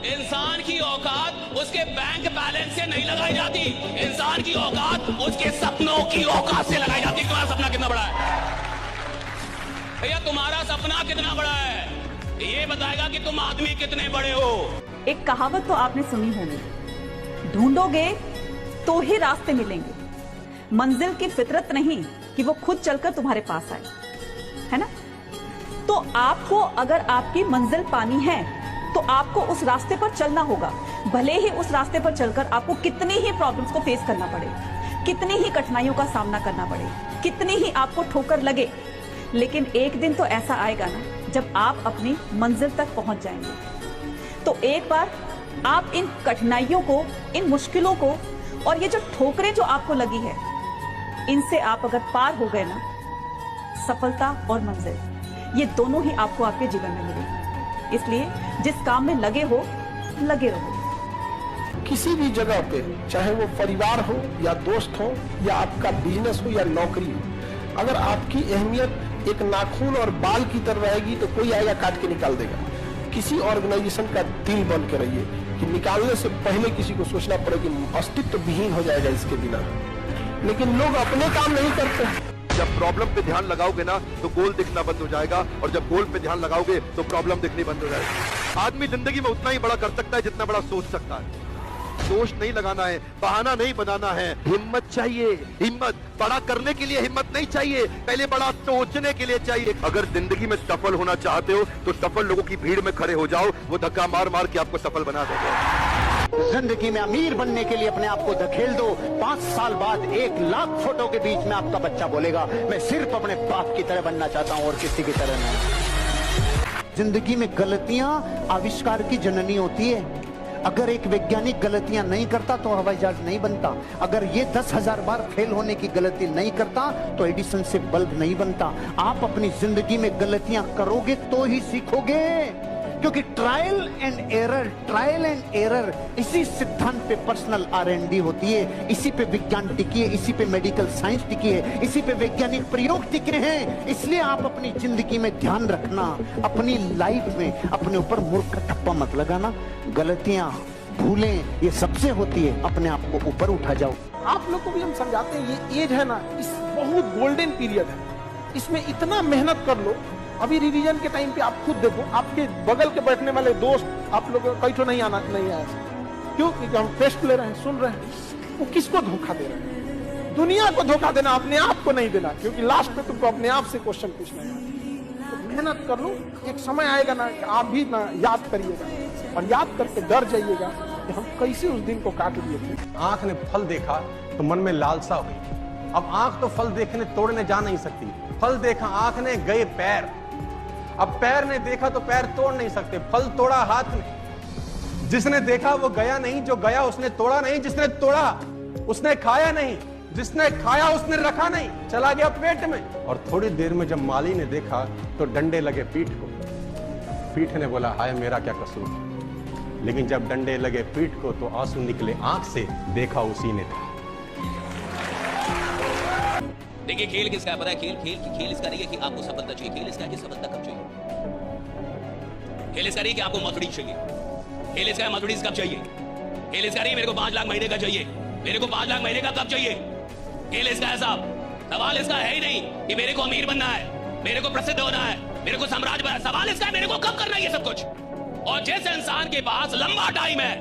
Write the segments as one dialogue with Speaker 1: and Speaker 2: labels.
Speaker 1: इंसान की औकात उसके बैंक बैलेंस से नहीं लगाई जाती, इंसान की औकात उसके सपनों की औकात से लगाई जाती। तुम्हारा सपना कितना बड़ा है भैया, तुम्हारा सपना कितना बड़ा है ये बताएगा कि तुम आदमी कितने बड़े हो।
Speaker 2: एक कहावत तो आपने सुनी होगी, ढूंढोगे तो ही रास्ते मिलेंगे, मंजिल की फितरत नहीं कि वो खुद चलकर तुम्हारे पास आए, है ना। तो आपको अगर आपकी मंजिल पानी है तो आपको उस रास्ते पर चलना होगा, भले ही उस रास्ते पर चलकर आपको कितनी ही प्रॉब्लम्स को फेस करना पड़े, कितनी ही कठिनाइयों का सामना करना पड़े, कितनी ही आपको ठोकर लगे, लेकिन एक दिन तो ऐसा आएगा ना जब आप अपनी मंजिल तक पहुंच जाएंगे। तो एक बार आप इन कठिनाइयों को, इन मुश्किलों को और ये जो ठोकरें जो आपको लगी है, इनसे आप अगर पार हो गए ना, सफलता और मंजिल ये दोनों ही आपको आपके जीवन में मिलेगी। इसलिए जिस काम में लगे हो, लगे रहो।
Speaker 3: किसी भी जगह पे, चाहे वो परिवार हो या दोस्त हो या आपका बिजनेस हो या नौकरी हो, अगर आपकी अहमियत एक नाखून और बाल की तरह रहेगी तो कोई आएगा काट के निकाल देगा। किसी ऑर्गेनाइजेशन का दिल बन के रहिए कि निकालने से पहले किसी को सोचना पड़े कि अस्तित्व विहीन हो जाएगा इसके बिना। लेकिन लोग अपने काम नहीं करते।
Speaker 4: जब प्रॉब्लम पे ध्यान लगाओगे ना तो गोल दिखना बंद हो जाएगा, और जब गोल पे ध्यान लगाओगे तो प्रॉब्लम दिखनी बंद हो जाएगी। आदमी जिंदगी में उतना ही बड़ा कर सकता है जितना बड़ा सोच सकता है। दोष नहीं लगाना है, बहाना नहीं बनाना है, हिम्मत चाहिए। हिम्मत बड़ा करने के लिए हिम्मत नहीं चाहिए, पहले बड़ा सोचने के लिए चाहिए। अगर जिंदगी में सफल होना चाहते हो तो सफल लोगों की भीड़ में खड़े हो जाओ, वो धक्का मार मार के आपको सफल बना देंगे।
Speaker 5: जिंदगी में अमीर बनने के लिए अपने आप को धकेल दो, 5 साल बाद 1 लाख फोटो के बीच में आपका बच्चा बोलेगा मैं सिर्फ अपने बाप की तरह बनना चाहता हूं और किसी की तरह नहीं। जिंदगी में गलतियां आविष्कार की जननी होती है। अगर एक वैज्ञानिक गलतियां नहीं करता तो हवाई जहाज नहीं बनता। अगर ये 10,000 बार फेल होने की गलती नहीं करता तो एडिसन से बल्ब नहीं बनता। आप अपनी जिंदगी में गलतियां करोगे तो ही सीखोगे, क्योंकि ट्रायल एंड एरर इसी सिद्धांत पे पर्सनल R&D होती है, इसी पे विज्ञान टिकी है, इसी पे मेडिकल साइंस टिकी है, इसी पे वैज्ञानिक प्रयोग टिके हैं। इसलिए आप अपनी जिंदगी में ध्यान रखना, अपनी लाइफ में अपने ऊपर मूर्ख का ठप्पा मत लगाना। गलतियां, भूलें ये सबसे होती है, अपने आप को ऊपर उठा जाओ।
Speaker 3: आप लोग को भी हम समझाते हैं, ये एज है ना, इस बहुत गोल्डन पीरियड है, इसमें इतना मेहनत कर लो। अभी रिवीजन के टाइम पे आप खुद देखो, आपके बगल के बैठने वाले दोस्त आप लोग कहीं तो नहीं आया, क्यों? क्योंकि हम टेस्ट ले रहे हैं, सुन रहे हैं। वो किसको धोखा दे रहे हैं? दुनिया को धोखा देना, अपने आप को नहीं देना, क्योंकि लास्ट में तुमको अपने आप से क्वेश्चन पूछना है। तो मेहनत कर लो, एक समय आएगा ना आप भी ना याद करिएगा और याद करके डर जाइएगा कि हम कैसे उस दिन को काट दिए थे।
Speaker 6: आंख ने फल देखा तो मन में लालसा हुई। अब आंख तो फल देखने तोड़ने जा नहीं सकती, फल देखा आंख ने, गए पैर। अब पैर ने देखा तो पैर तोड़ नहीं सकते, फल तोड़ा हाथ ने। जिसने देखा वो गया नहीं, जो गया उसने तोड़ा नहीं, जिसने तोड़ा उसने खाया नहीं, जिसने खाया उसने रखा नहीं, चला गया पेट में। और थोड़ी देर में जब माली ने देखा तो डंडे लगे पीठ को। पीठ ने बोला हाय मेरा क्या कसूर। लेकिन जब डंडे लगे पीठ को तो आंसू निकले आंख से, देखा उसी ने था।
Speaker 1: देखिए खेल किसका है पता है? खेल इसका नहीं है कि आपको सफलता चाहिए, खेल इसका है कि सफलता कब चाहिए। खेल इसका नहीं कि आपको मर्सिडीज चाहिए, खेल इसका है मर्सिडीज कब चाहिए। खेल इसका नहीं मेरे को 5 लाख महीने का चाहिए, मेरे को 5 लाख महीने का कब चाहिए। खेल इसका है साहब, सवाल इसका है ही नहीं कि मेरे को अमीर बनना है, मेरे को प्रसिद्ध होना है, मेरे को साम्राज्य बनना है। सवाल इसका है मेरे को कब करना है ये सब कुछ। और जिस इंसान के पास लंबा टाइम है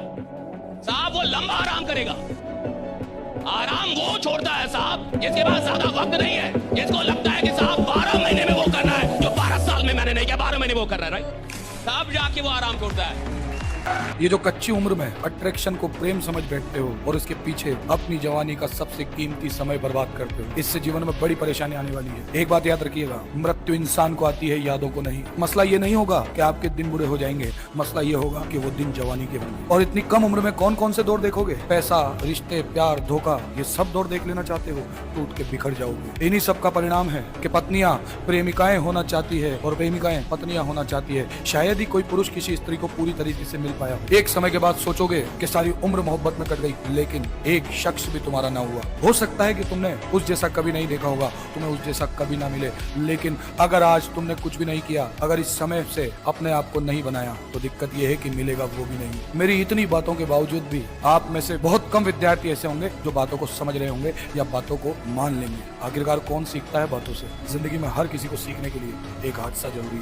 Speaker 1: साहब, वो लंबा आराम करेगा। आराम वो छोड़ता है साहब जिसके पास ज्यादा वक्त नहीं है, जिसको लगता है कि साहब 12 महीने में वो करना है जो 12 साल में मैंने नहीं किया, 12 महीने वो कर रहा है, राइट? तब जाके वो आराम छोड़ता है।
Speaker 7: ये जो कच्ची उम्र में अट्रैक्शन को प्रेम समझ बैठते हो और इसके पीछे अपनी जवानी का सबसे कीमती समय बर्बाद करते हो, इससे जीवन में बड़ी परेशानी आने वाली है। एक बात याद रखिएगा, मृत्यु इंसान को आती है, यादों को नहीं। मसला ये नहीं होगा कि आपके दिन बुरे हो जाएंगे, मसला ये होगा कि वो दिन जवानी के होंगे। और इतनी कम उम्र में कौन कौन से दौर देखोगे? पैसा, रिश्ते, प्यार, धोखा, ये सब दौर देख लेना चाहते हो, टूट के बिखर जाओगे। इन्हीं सब का परिणाम है कि पत्नियां प्रेमिकाएं होना चाहती है और प्रेमिकाएं पत्नियां होना चाहती है। शायद ही कोई पुरुष किसी स्त्री को पूरी तरीके से मिल पाया। एक समय के बाद सोचोगे कि सारी उम्र मोहब्बत में कट गई, लेकिन एक शख्स भी तुम्हारा ना हुआ। हो सकता है कि तुमने उस जैसा कभी नहीं देखा होगा, तुम्हें उस जैसा कभी ना मिले, लेकिन अगर आज तुमने कुछ भी नहीं किया, अगर इस समय से अपने आप को नहीं बनाया, तो दिक्कत यह है कि मिलेगा वो भी नहीं। मेरी इतनी बातों के बावजूद भी आप में से बहुत कम विद्यार्थी ऐसे होंगे जो बातों को समझ रहे होंगे या बातों को मान लेंगे। आखिरकार कौन सीखता है बातों से? जिंदगी में हर किसी को सीखने के लिए एक हादसा जरूरी है।